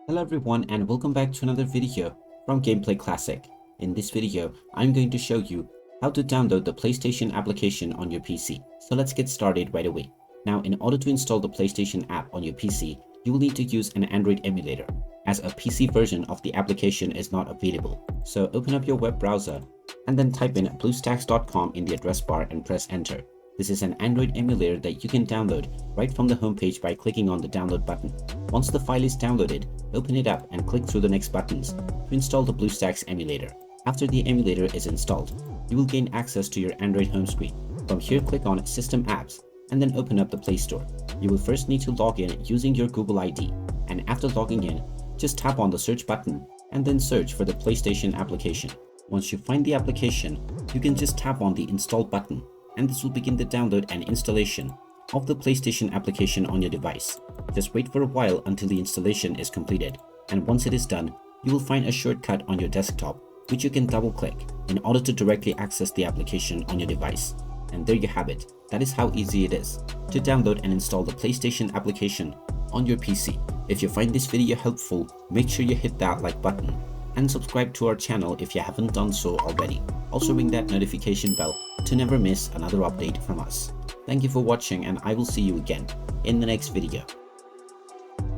Hello everyone and welcome back to another video from Gameplay Classic. In this video, I'm going to show you how to download the PlayStation application on your PC. So let's get started right away. Now, in order to install the PlayStation app on your PC, you will need to use an Android emulator, as a PC version of the application is not available. So open up your web browser and then type in bluestacks.com in the address bar and press enter. This is an Android emulator that you can download right from the homepage by clicking on the download button. Once the file is downloaded, open it up and click through the next buttons to install the BlueStacks emulator. After the emulator is installed, you will gain access to your Android home screen. From here, click on System Apps and then open up the Play Store. You will first need to log in using your Google ID, and after logging in, just tap on the search button and then search for the PlayStation application. Once you find the application, you can just tap on the Install button, and this will begin the download and installation of the PlayStation application on your device. Just wait for a while until the installation is completed, and once it is done, you will find a shortcut on your desktop which you can double click in order to directly access the application on your device. And there you have it. That is how easy it is to download and install the PlayStation application on your PC. If you find this video helpful, make sure you hit that like button and subscribe to our channel if you haven't done so already. Also ring that notification bell to never miss another update from us. Thank you for watching, and I will see you again in the next video.